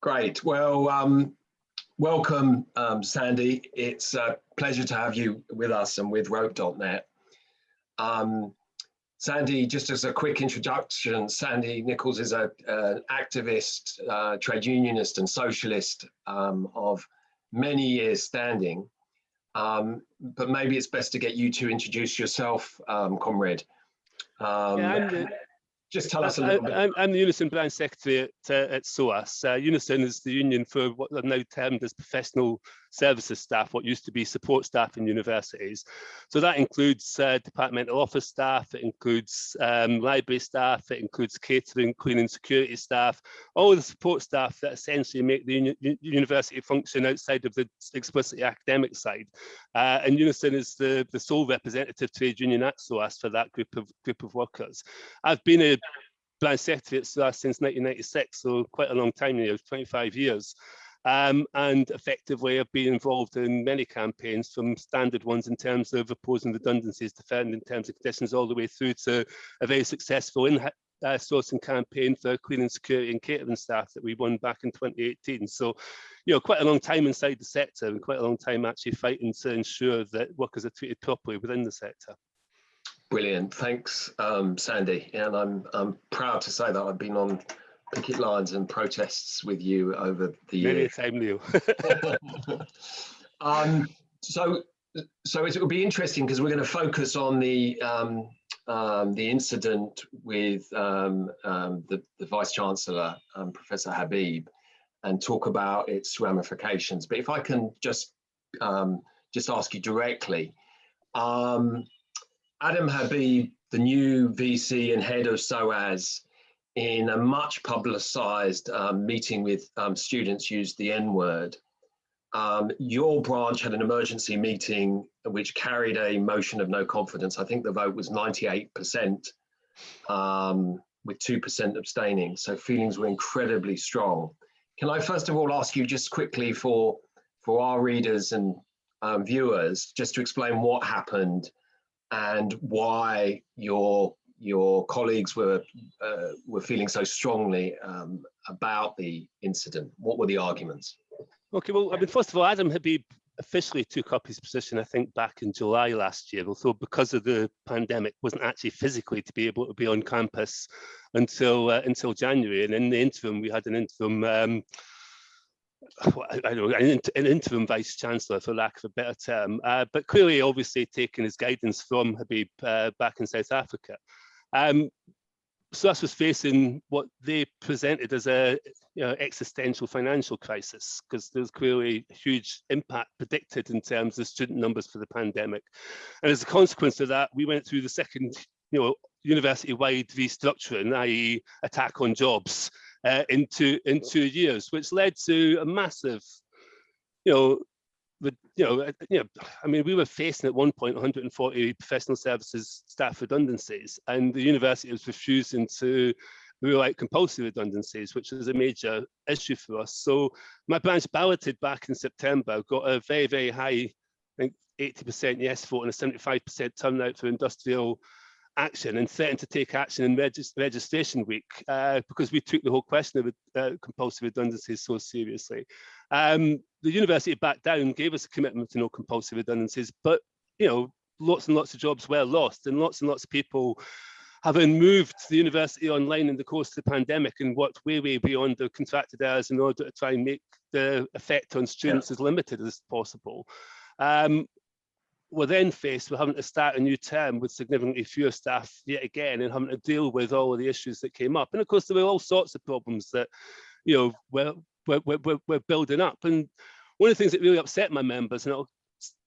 Great. Well, welcome, Sandy. It's a pleasure to have you with us and with Rope.net. Sandy, just as a quick introduction, Sandy Nicoll is an activist, trade unionist and socialist of many years standing. But maybe it's best to get you to introduce yourself, comrade. Just tell us a little bit. I'm the UNISON branch secretary at SOAS. UNISON is the union for what are now termed as professional services staff, what used to be support staff in universities. So that includes departmental office staff, it includes library staff, it includes catering, cleaning, security staff, all the support staff that essentially make the university function outside of the explicitly academic side. And UNISON is the sole representative trade union at SOAS for that group of workers. I've been a branch secretary at SOAS since 1996, so quite a long time now, 25 years. And effectively I've been involved in many campaigns, from standard ones in terms of opposing redundancies, defending terms and conditions, all the way through to a very successful sourcing campaign for cleaning, security and catering staff that we won back in 2018. So, you know, quite a long time inside the sector and quite a long time actually fighting to ensure that workers are treated properly within the sector. Brilliant. Thanks, Sandy. And I'm proud to say that I've been on picket lines and protests with you over the years. Many a time, Neil. So it will be interesting because we're going to focus on the incident with the Vice Chancellor, Professor Habib, and talk about its ramifications. But if I can just ask you directly, Adam Habib, the new VC and head of SOAS, in a much publicized meeting with students, used the N-word. Your branch had an emergency meeting which carried a motion of no confidence. I think the vote was 98%, with 2% abstaining. So feelings were incredibly strong. Can I first of all ask you just quickly for our readers and viewers, just to explain what happened and why your colleagues were feeling so strongly about the incident? What were the arguments? Okay, well, I mean, first of all, Adam Habib officially took up his position, I think, back in July last year, although because of the pandemic, wasn't actually physically to be able to be on campus until January. And in the interim, we had an interim, an interim vice chancellor, for lack of a better term, but clearly, obviously, taking his guidance from Habib back in South Africa. SOAS was facing what they presented as a existential financial crisis, because there's clearly a huge impact predicted in terms of student numbers for the pandemic. And as a consequence of that, we went through the second university-wide restructuring, i.e. attack on jobs, in 2 years, which led to a massive, I mean, we were facing at one point 140 professional services staff redundancies, and the university was refusing to rule out compulsory redundancies, which was a major issue for us. So my branch balloted back in September, got a very, very high, I think 80% yes vote and a 75% turnout for industrial action, and threatened to take action in registration week because we took the whole question of compulsory redundancies so seriously. The university backed down, gave us a commitment to no compulsory redundancies, but lots and lots of jobs were lost, and lots of people, having moved the university online in the course of the pandemic and worked way beyond their contracted hours in order to try and make the effect on students as limited as possible, we're then faced with having to start a new term with significantly fewer staff yet again, and having to deal with all of the issues that came up. And of course, there were all sorts of problems that we're building up. And one of the things that really upset my members, and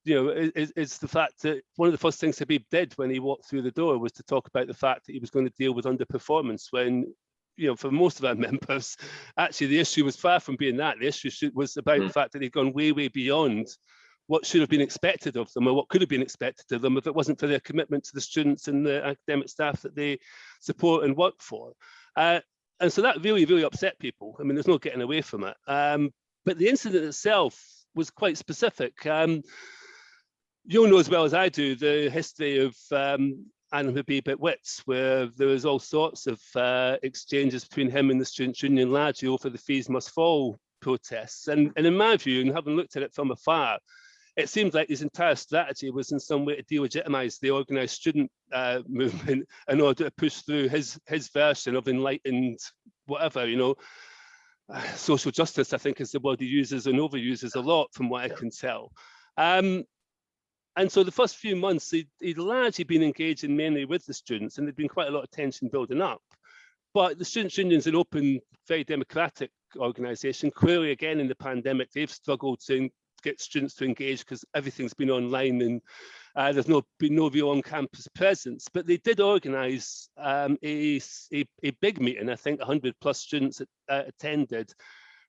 is the fact that one of the first things Habib did when he walked through the door was to talk about the fact that he was going to deal with underperformance, when for most of our members, actually the issue was far from being that. The issue was about the fact that they'd gone way beyond what should have been expected of them, or what could have been expected of them, if it wasn't for their commitment to the students and the academic staff that they support and work for. And so that really upset people. I mean, there's no getting away from it. But the incident itself was quite specific. You'll know as well as I do the history of Adam Habib at Wits, where there was all sorts of exchanges between him and the Students' Union, largely over the fees must fall protests. And in my view, and having looked at it from afar, it seems like his entire strategy was in some way to delegitimize the organised student movement in order to push through his version of enlightened whatever, you know. Social justice, I think, is the word he uses and overuses a lot, from what I can tell. And so the first few months, he'd largely been engaging mainly with the students, and there'd been quite a lot of tension building up. But the Students' Union's an open, very democratic organisation. Clearly, again, in the pandemic, they've struggled to get students to engage because everything's been online and there's been no real on-campus presence. But they did organise a big meeting. I think 100+ students attended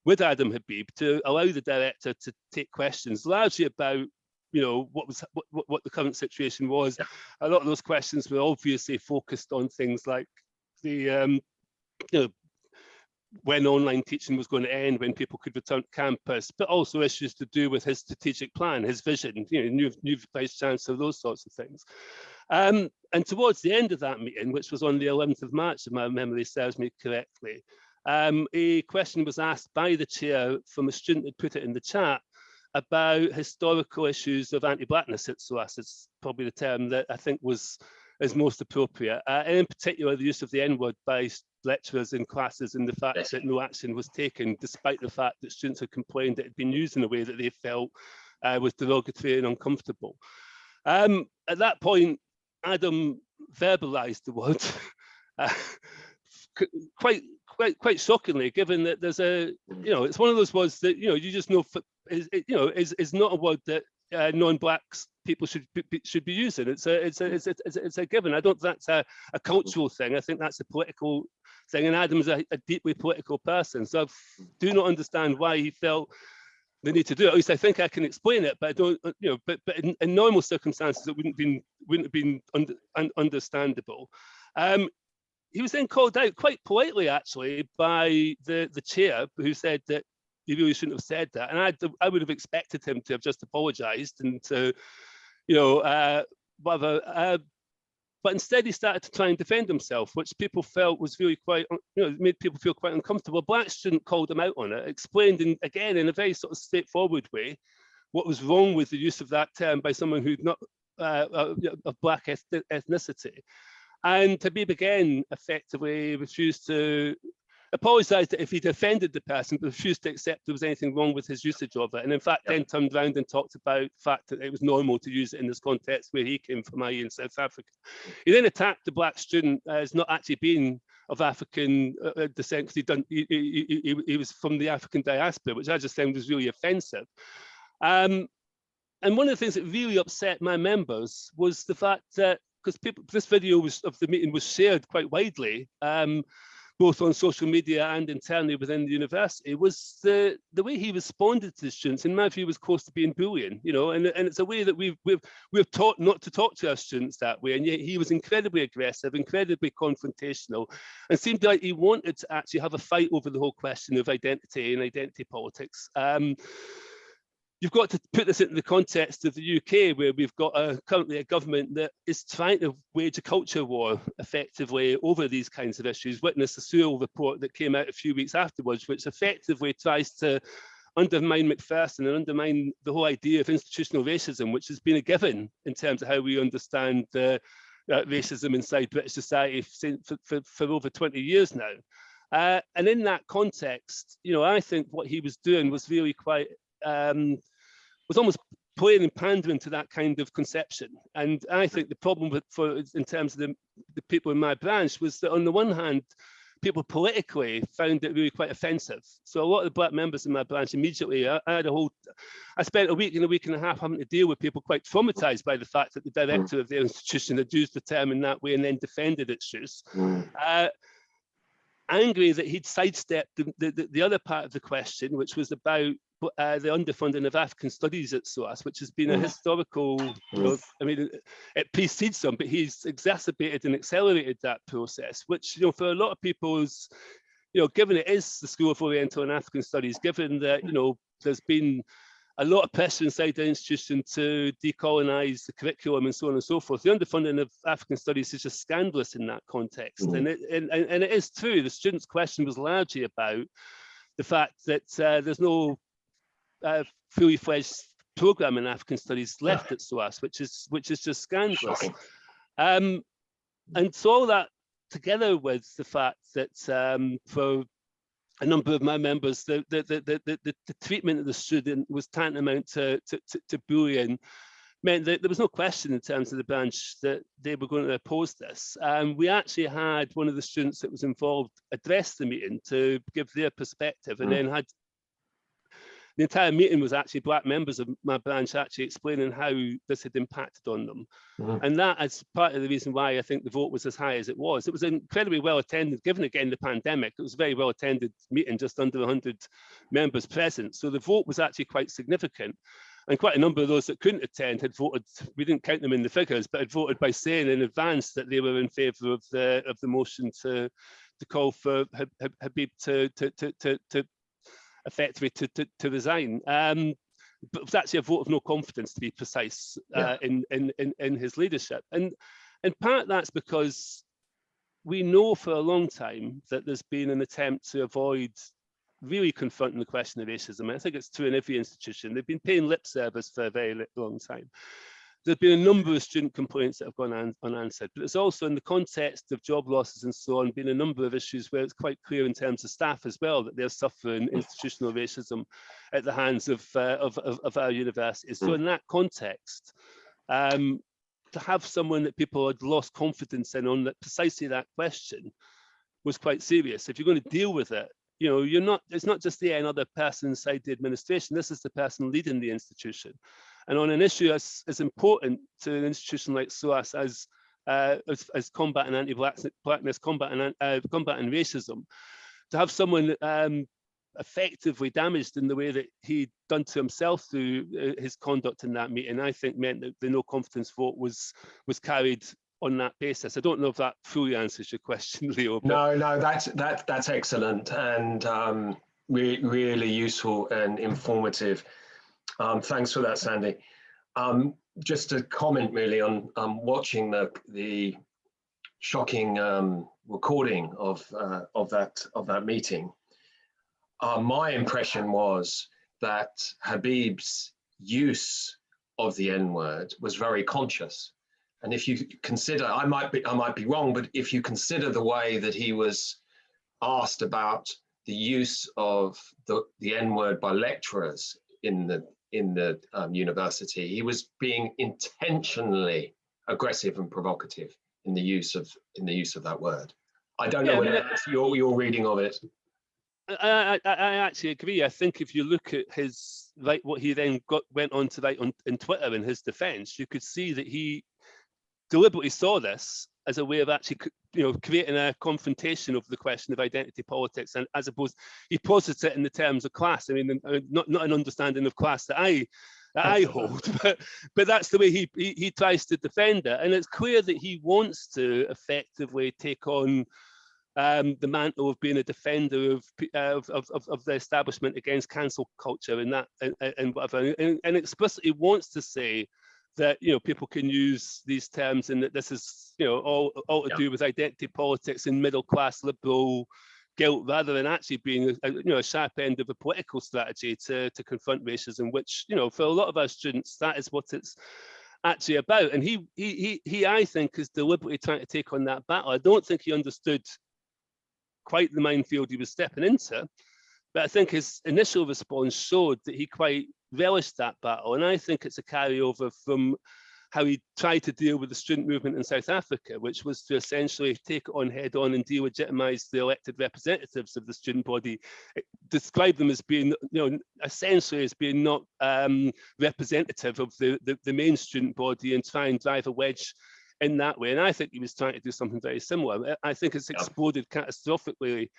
with Adam Habib to allow the director to take questions, largely about, you know, what the current situation was. A lot of those questions were obviously focused on things like the you know, when online teaching was going to end, when people could return to campus, but also issues to do with his strategic plan, his vision, you know, new vice chancellor, those sorts of things. And towards the end of that meeting, which was on the 11th of March, if my memory serves me correctly, a question was asked by the chair from a student who put it in the chat about historical issues of anti-blackness at SOAS. It's probably the term that I think is most appropriate, and in particular the use of the Nword by lecturers in classes, and the fact that no action was taken, despite the fact that students had complained that it had been used in a way that they felt was derogatory and uncomfortable. At that point, Adam verbalised the word quite shockingly, given that there's a, you know, it's one of those words that, you know, you just know, is not a word that non-black people should be using. It's a given. I don't think that's a cultural thing. I think that's a political thing, and Adam's a deeply political person. So I do not understand why he felt the need to do it. At least I think I can explain it, but I don't, you know. But in normal circumstances, it wouldn't have been understandable. He was then called out quite politely, actually, by the chair, who said that he really shouldn't have said that. And I would have expected him to have just apologised and to, you know, whatever. But instead, he started to try and defend himself, which people felt was really quite, you know, made people feel quite uncomfortable. A black student called him out on it, explained, again, in a very sort of straightforward way, what was wrong with the use of that term by someone who'd not of black ethnicity. And Habib again effectively refused to apologised if he'd offended the person, but refused to accept there was anything wrong with his usage of it. And in fact, then turned around and talked about the fact that it was normal to use it in this context where he came from, i.e. in South Africa. He then attacked the black student as not actually being of African descent, because he was from the African diaspora, which I just found was really offensive. And one of the things that really upset my members was the fact that, because this video of the meeting was shared quite widely, both on social media and internally within the university, was the way he responded to the students, in my view, was close to being bullying, you know, and it's a way that we've taught not to talk to our students that way, and yet he was incredibly aggressive, incredibly confrontational, and seemed like he wanted to actually have a fight over the whole question of identity and identity politics. You've got to put this into the context of the UK, where we've got currently a government that is trying to wage a culture war effectively over these kinds of issues. Witness the Sewell report that came out a few weeks afterwards, which effectively tries to undermine Macpherson and undermine the whole idea of institutional racism, which has been a given in terms of how we understand racism inside British society for over 20 years now. And in that context, you know, I think what he was doing was really quite was almost playing and pandering to that kind of conception. And I think the problem in terms of the people in my branch was that, on the one hand, people politically found it really quite offensive. So a lot of the black members in my branch immediately, I spent a week and a half having to deal with people quite traumatized by the fact that the director of their institution had used the term in that way and then defended its use. Angry that he'd sidestepped the other part of the question, which was about the underfunding of African studies at SOAS, which has been a historical, you know, I mean, it precedes them, but he's exacerbated and accelerated that process, which, you know, for a lot of people is, you know, given it is the School of Oriental and African Studies, given that, you know, there's been a lot of pressure inside the institution to decolonise the curriculum and so on and so forth. The underfunding of African studies is just scandalous in that context. And it is true, the students' question was largely about the fact that there's no fully fledged programme in African studies left at SOAS, which is just scandalous. And so all that together with the fact that for a number of my members, the treatment of the student was tantamount to bullying, meant that there was no question in terms of the branch that they were going to oppose this. We actually had one of the students that was involved address the meeting to give their perspective, and then had the entire meeting was actually black members of my branch actually explaining how this had impacted on them. And that is part of the reason why I think the vote was as high as it was. It was incredibly well attended, given again the pandemic. It was a very well attended meeting, just under 100 members present. So the vote was actually quite significant. And quite a number of those that couldn't attend had voted, we didn't count them in the figures, but had voted by saying in advance that they were in favour of the motion to call for Habib to effectively to resign. But it was actually a vote of no confidence, to be precise, in his leadership. And in part that's because we know for a long time that there's been an attempt to avoid really confronting the question of racism. I think it's true in every institution. They've been paying lip service for a very long time. There've been a number of student complaints that have gone unanswered, but it's also in the context of job losses and so on, been a number of issues where it's quite clear in terms of staff as well that they're suffering institutional racism at the hands of our universities. So in that context, to have someone that people had lost confidence in on that precisely that question was quite serious. If you're going to deal with it, you know, it's not just another person inside the administration, this is the person leading the institution. And on an issue as important to an institution like SOAS as combating anti-blackness, combating racism, to have someone effectively damaged in the way that he'd done to himself through his conduct in that meeting, I think meant that the no confidence vote was carried on that basis. I don't know if that fully answers your question, Leo. But... No, that's excellent and really useful and informative. Thanks for that, Sandy. Just a comment really on watching the shocking recording of that meeting. My impression was that Habib's use of the N-word was very conscious. And if you consider, I might be wrong, but if you consider the way that he was asked about the use of the N-word by lecturers in the university, he was being intentionally aggressive and provocative in the use of that word. I don't know whether that's your reading of it. I actually agree. I think if you look at what he then went on to write on Twitter in his defence, you could see that he deliberately saw this as a way of actually, creating a confrontation of the question of identity politics, and as opposed, he posits it in the terms of class. I mean, not an understanding of class that I hold, but that's the way he tries to defend it, and it's clear that he wants to effectively take on the mantle of being a defender of the establishment against cancel culture and whatever, and explicitly wants to say that people can use these terms and that this is all to do with identity politics and middle class liberal guilt, rather than actually being a sharp end of a political strategy to confront racism, which for a lot of our students that is what it's actually about. And he I think is deliberately trying to take on that battle. I don't think he understood quite the minefield he was stepping into, but I think his initial response showed that he quite relished that battle, and I think it's a carryover from how he tried to deal with the student movement in South Africa, which was to essentially take it on head on and delegitimize the elected representatives of the student body, describe them as being, essentially as being not representative of the main student body, and try and drive a wedge in that way. And I think he was trying to do something very similar. I think it's exploded catastrophically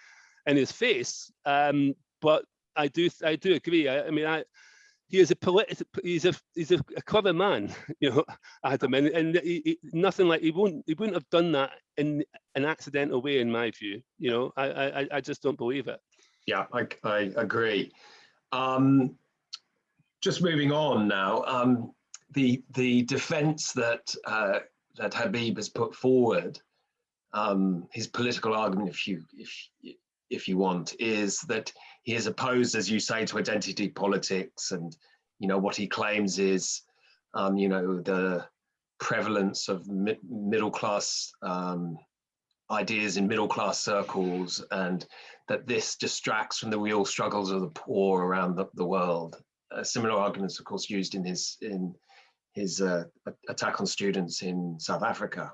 in his face, but I do agree. I mean, he is he's a clever man, Adam, and nothing like he wouldn't have done that in an accidental way, in my view. I just don't believe it. Yeah, I agree. just moving on now, the defence that that Habib has put forward, his political argument, if you want, is that he is opposed, as you say, to identity politics, and what he claims is, the prevalence of middle class ideas in middle class circles, and that this distracts from the real struggles of the poor around the world. Similar arguments, of course, used in his attack on students in South Africa.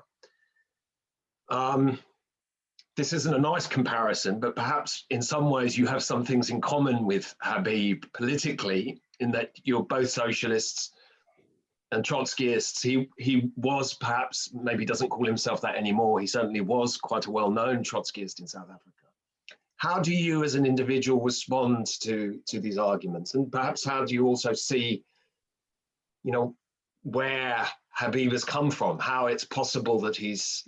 This isn't a nice comparison, but perhaps in some ways you have some things in common with Habib politically, in that you're both socialists and Trotskyists. He was, perhaps, maybe doesn't call himself that anymore, he certainly was quite a well-known Trotskyist in South Africa. How do you as an individual respond to these arguments? And perhaps how do you also see, where Habib has come from, how it's possible that he's,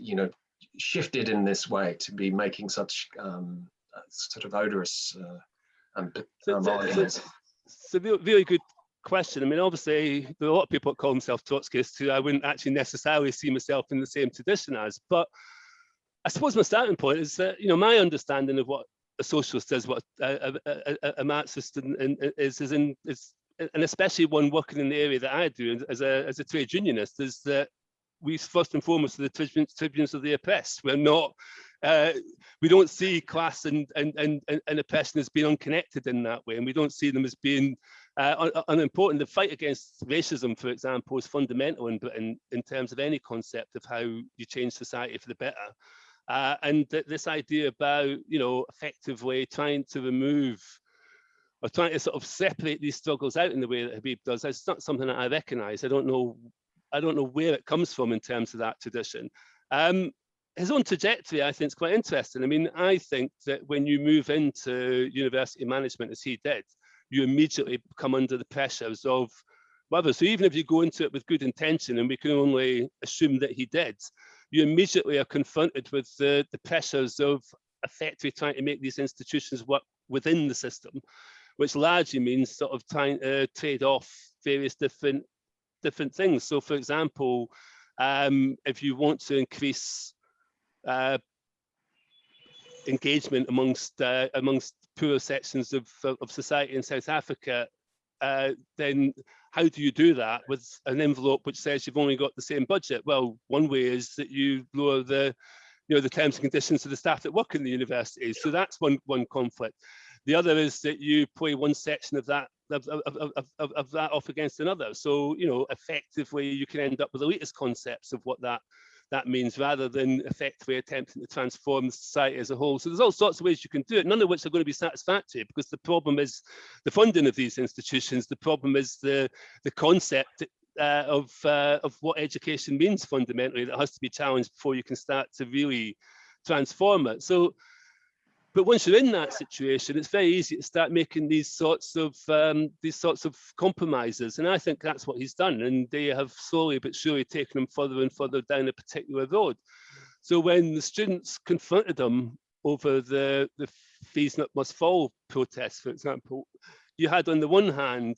shifted in this way to be making such sort of odorous arguments? It's a really good question. I mean, obviously, there are a lot of people that call themselves Trotskyists who I wouldn't actually necessarily see myself in the same tradition as. But I suppose my starting point is that, my understanding of what a socialist is, what a Marxist is, and especially one working in the area that I do as a trade unionist, is that we first and foremost are the tribunes of the oppressed. We're not. We don't see class and oppression as being unconnected in that way, and we don't see them as being unimportant. The fight against racism, for example, is fundamental in Britain in terms of any concept of how you change society for the better. And this idea about, effectively trying to remove or trying to sort of separate these struggles out in the way that Habib does, it's not something that I recognise. I don't know where it comes from in terms of that tradition. His own trajectory, I think, is quite interesting. I mean, I think that when you move into university management, as he did, you immediately come under the pressures of others. So even if you go into it with good intention, and we can only assume that he did, you immediately are confronted with the pressures of effectively trying to make these institutions work within the system, which largely means sort of trying to trade off various different things. So, for example, if you want to increase engagement amongst poorer sections of society in South Africa, then how do you do that with an envelope which says you've only got the same budget? Well, one way is that you lower the terms and conditions of the staff that work in the universities. So that's one conflict. The other is that you play one section of that off against another. So, effectively you can end up with elitist concepts of what that means, rather than effectively attempting to transform society as a whole. So there's all sorts of ways you can do it, none of which are going to be satisfactory, because the problem is the funding of these institutions. The problem is the concept of what education means fundamentally, that has to be challenged before you can start to really transform it. So, but once you're in that situation, it's very easy to start making these sorts of compromises, and I think that's what he's done. And they have slowly but surely taken him further and further down a particular road. So when the students confronted him over the fees must fall protests, for example, you had on the one hand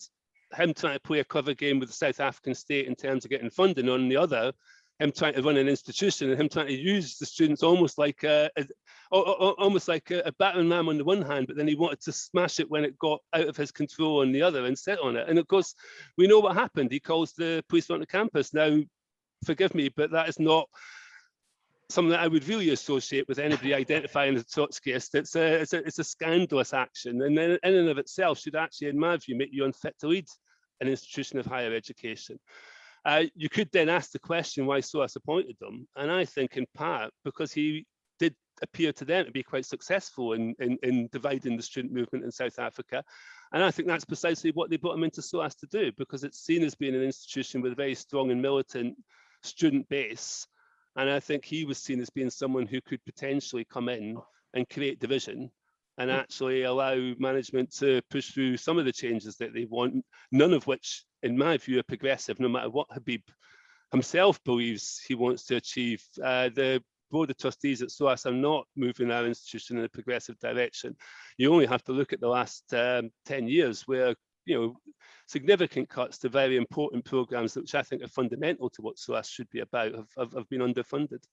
him trying to play a clever game with the South African state in terms of getting funding, on the other, him trying to run an institution and him trying to use the students almost like a battering ram on the one hand, but then he wanted to smash it when it got out of his control on the other and sit on it. And of course, we know what happened. He calls the police on the campus. Now, forgive me, but that is not something that I would really associate with anybody identifying as a Trotskyist. It's a scandalous action, and then in and of itself should actually, in my view, make you unfit to lead an institution of higher education. You could then ask the question why SOAS appointed him, and I think in part because he did appear to them to be quite successful in dividing the student movement in South Africa, and I think that's precisely what they brought him into SOAS to do, because it's seen as being an institution with a very strong and militant student base, and I think he was seen as being someone who could potentially come in and create division and actually allow management to push through some of the changes that they want, none of which, in my view, are progressive, no matter what Habib himself believes he wants to achieve. The board of trustees at SOAS are not moving our institution in a progressive direction. You only have to look at the last 10 years, where significant cuts to very important programs which I think are fundamental to what SOAS should be about have been underfunded.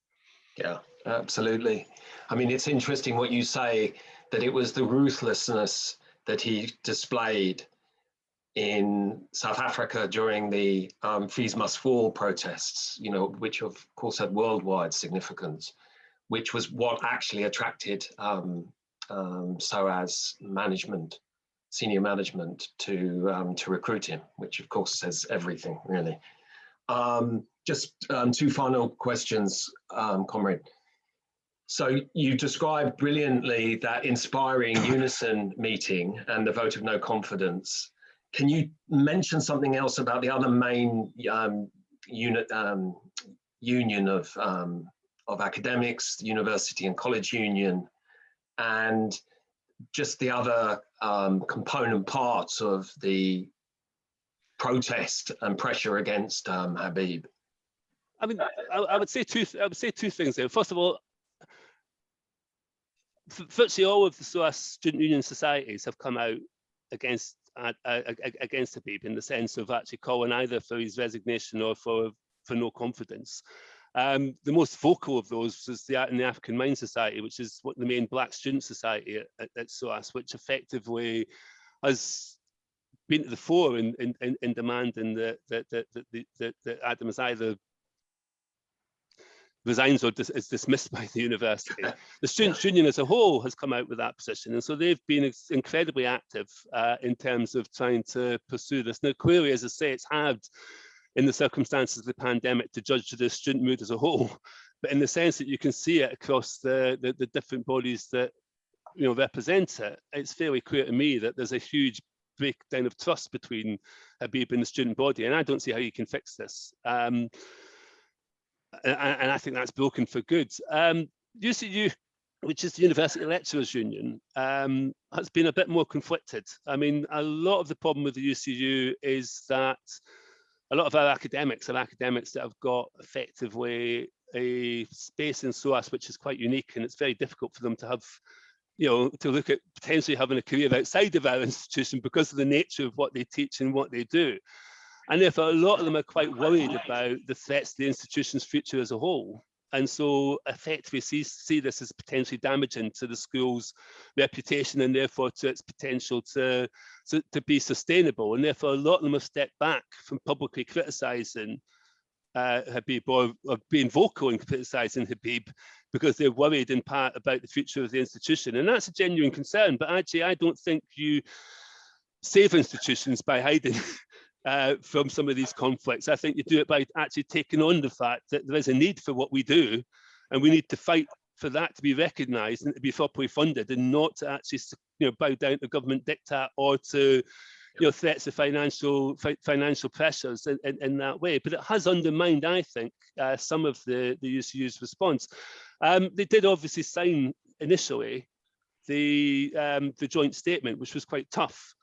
Yeah, absolutely. I mean, it's interesting what you say, that it was the ruthlessness that he displayed in South Africa during the Fees Must Fall protests, which of course had worldwide significance, which was what actually attracted SOAS management, senior management, to recruit him, which of course says everything, really. Just two final questions, Comrade. So you described brilliantly that inspiring UNISON meeting and the vote of no confidence. Can you mention something else about the other main union of academics, the university and college union, and just the other component parts of the protest and pressure against Habib? I mean, I would say two things there. First of all, virtually all of the SOAS student union societies have come out against Habib, in the sense of actually calling either for his resignation or for no confidence. The most vocal of those was the African Mind Society, which is what the main Black student society at SOAS, which effectively has been to the fore in demanding that Adam is either resigns or is dismissed by the university. The Students' Union as a whole has come out with that position, and so they've been incredibly active in terms of trying to pursue this. Now, clearly, as I say, it's hard in the circumstances of the pandemic to judge the student mood as a whole, but in the sense that you can see it across the different bodies that represent it, it's fairly clear to me that there's a huge breakdown of trust between Habib and the student body, and I don't see how you can fix this. And I think that's broken for good. UCU, which is the University Lecturers Union, has been a bit more conflicted. I mean, a lot of the problem with the UCU is that a lot of our academics are academics that have got effectively a space in SOAS which is quite unique, and it's very difficult for them to have, to look at potentially having a career outside of our institution because of the nature of what they teach and what they do. And therefore, a lot of them are quite worried about the threats to the institution's future as a whole. And so effectively see this as potentially damaging to the school's reputation and therefore to its potential to be sustainable. And therefore, a lot of them have stepped back from publicly criticising Habib or being vocal in criticising Habib because they're worried in part about the future of the institution. And that's a genuine concern. But actually, I don't think you save institutions by hiding from some of these conflicts. I think you do it by actually taking on the fact that there is a need for what we do, and we need to fight for that to be recognised and to be properly funded, and not to actually bow down to government diktat or to threats of financial pressures in that way. But it has undermined, I think, some of the UCU's response. They did obviously sign initially the joint statement, which was quite tough.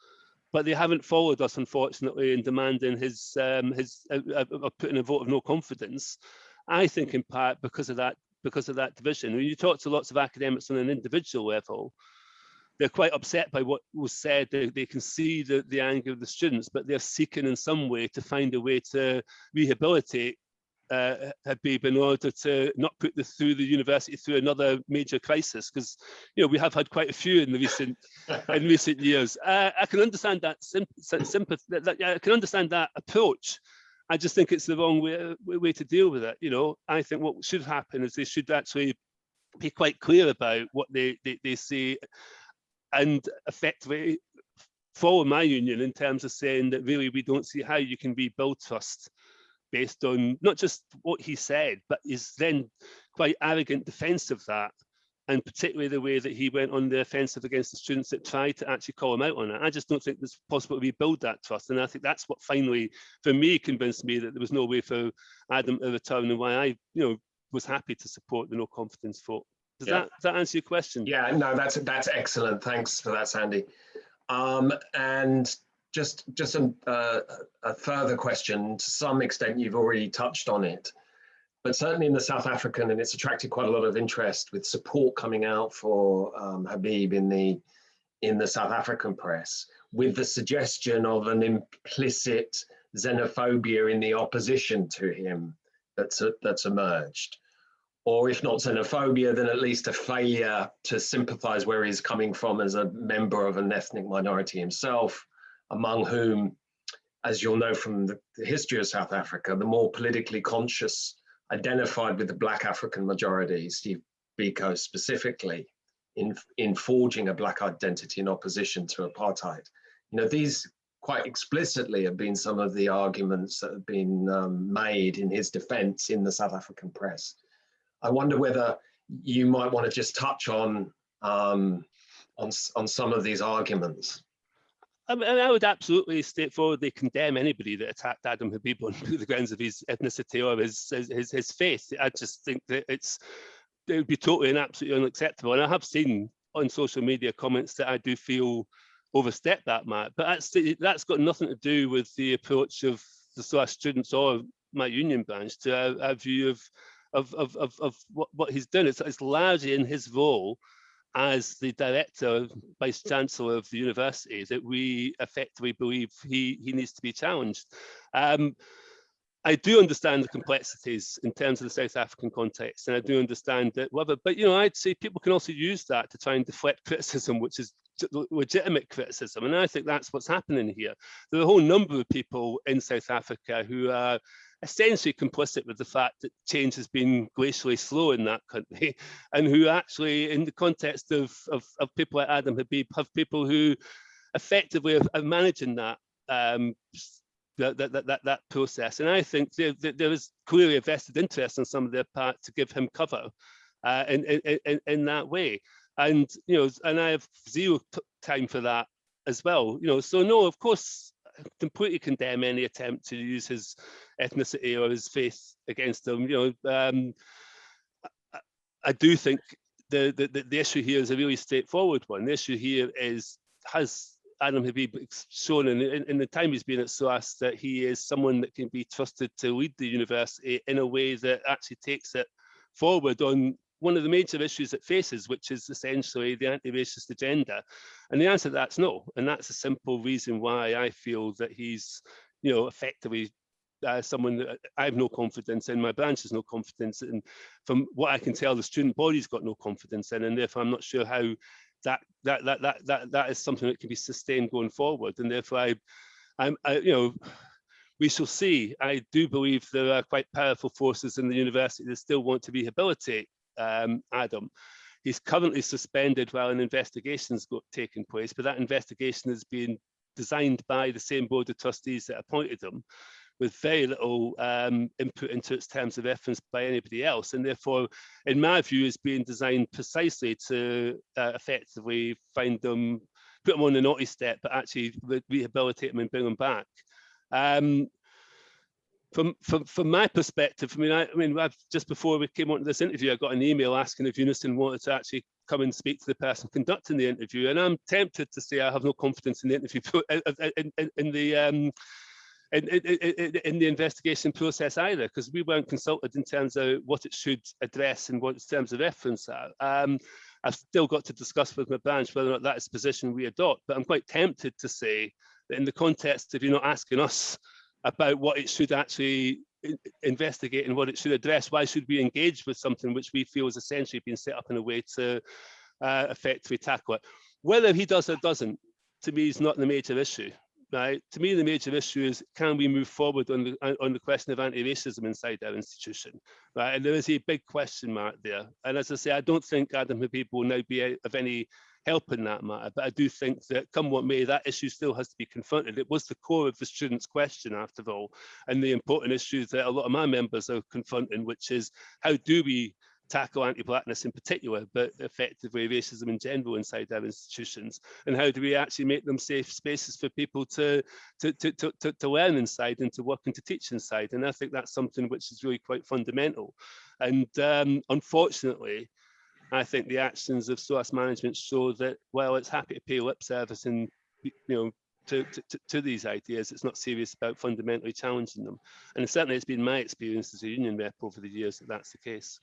But they haven't followed us, unfortunately, in demanding his putting a vote of no confidence. I think, in part, because of that division. When you talk to lots of academics on an individual level, they're quite upset by what was said. They can see the anger of the students, but they're seeking in some way to find a way to rehabilitate Habib in order to not put through the university through another major crisis, because we have had quite a few in the recent years. I can understand that sympathy. I can understand that approach. I just think it's the wrong way to deal with it. I think what should happen is they should actually be quite clear about what they say, and effectively follow my union in terms of saying that really we don't see how you can rebuild trust based on not just what he said, but his then quite arrogant defense of that, and particularly the way that he went on the offensive against the students that tried to actually call him out on it. I just don't think it's possible to rebuild that trust, and I think that's what finally, for me, convinced me that there was no way for Adam to return, and why I, was happy to support the no confidence vote. Does that answer your question? Yeah, no, that's excellent. Thanks for that, Sandy. And just a further question. To some extent, you've already touched on it, but certainly in the South African, and it's attracted quite a lot of interest with support coming out for Habib in the in the South African press with the suggestion of an implicit xenophobia in the opposition to him that's emerged. Or if not xenophobia, then at least a failure to sympathize where he's coming from as a member of an ethnic minority himself, among whom, as you'll know from the history of South Africa, the more politically conscious identified with the Black African majority, Steve Biko specifically, in forging a Black identity in opposition to apartheid. You know, these quite explicitly have been some of the arguments that have been made in his defense in the South African press. I wonder whether you might want to just touch on some of these arguments. And I would absolutely straightforwardly condemn anybody that attacked Adam Habib on the grounds of his ethnicity or his faith. I just think that it would be totally and absolutely unacceptable. And I have seen on social media comments that I do feel overstep that mark, but that's got nothing to do with the approach of the SOAS students or my union branch to our view of what he's done. It's largely in his role as the director, vice chancellor of the university that we effectively believe he needs to be challenged. I do understand the complexities in terms of the South African context, and I do understand that but you know, I'd say people can also use that to try and deflect criticism, which is legitimate criticism, and I think that's what's happening here. There are a whole number of people in South Africa who are essentially complicit with the fact that change has been glacially slow in that country, and who actually, in the context of people like Adam Habib, have people who effectively are managing that that process. And I think there is clearly a vested interest on some of their part to give him cover in that way. And you know, and I have zero time for that as well. You know, so no, of course, I completely condemn any attempt to use his ethnicity or his faith against him. You know, I do think the issue here is a really straightforward one. The issue here is, has Adam Habib shown in the time he's been at SOAS that he is someone that can be trusted to lead the university in a way that actually takes it forward on one of the major issues it faces, which is essentially the anti-racist agenda? And the answer to that's no. And that's a simple reason why I feel that he's, you know, effectively someone that I have no confidence in, my branch has no confidence in, from what I can tell, the student body's got no confidence in, and therefore I'm not sure how that is something that can be sustained going forward. And therefore you know, we shall see. I do believe there are quite powerful forces in the university that still want to rehabilitate Adam. He's currently suspended while an investigation is taking place, but that investigation is being designed by the same board of trustees that appointed him, with very little input into its terms of reference by anybody else. And therefore, in my view, is being designed precisely to effectively find them, put them on the naughty step, but actually rehabilitate them and bring them back. From my perspective, I mean, just before we came on to this interview, I got an email asking if UNISON wanted to actually come and speak to the person conducting the interview, and I'm tempted to say I have no confidence in the interview in the investigation process either, because we weren't consulted in terms of what it should address and what its terms of reference are. I've still got to discuss with my branch whether or not that is the position we adopt, but I'm quite tempted to say that in the context of you not asking us about what it should actually investigate and what it should address, why should we engage with something which we feel has essentially been set up in a way to effectively tackle it? Whether he does or doesn't, to me, is not the major issue. Right? To me, the major issue is, can we move forward on the question of anti-racism inside our institution? Right? And there is a big question mark there. And as I say, I don't think Adam Habib will now be of any help in that matter, but I do think that, come what may, that issue still has to be confronted. It was the core of the students' question, after all, and the important issues that a lot of my members are confronting, which is, how do we tackle anti-blackness in particular, but effectively racism in general inside our institutions, and how do we actually make them safe spaces for people to learn inside and to work and to teach inside? And I think that's something which is really quite fundamental. And unfortunately, I think the actions of SOAS management show that while it's happy to pay lip service and, you know, to these ideas, it's not serious about fundamentally challenging them. And certainly it's been my experience as a union rep over the years that that's the case.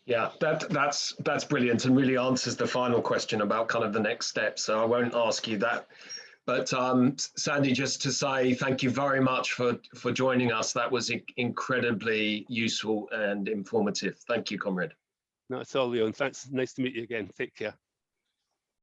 Yeah, that's brilliant and really answers the final question about kind of the next step. So I won't ask you that. But Sandy, just to say thank you very much for joining us. That was incredibly useful and informative. Thank you, comrade. No, it's all, Leon. Thanks. Nice to meet you again. Take care.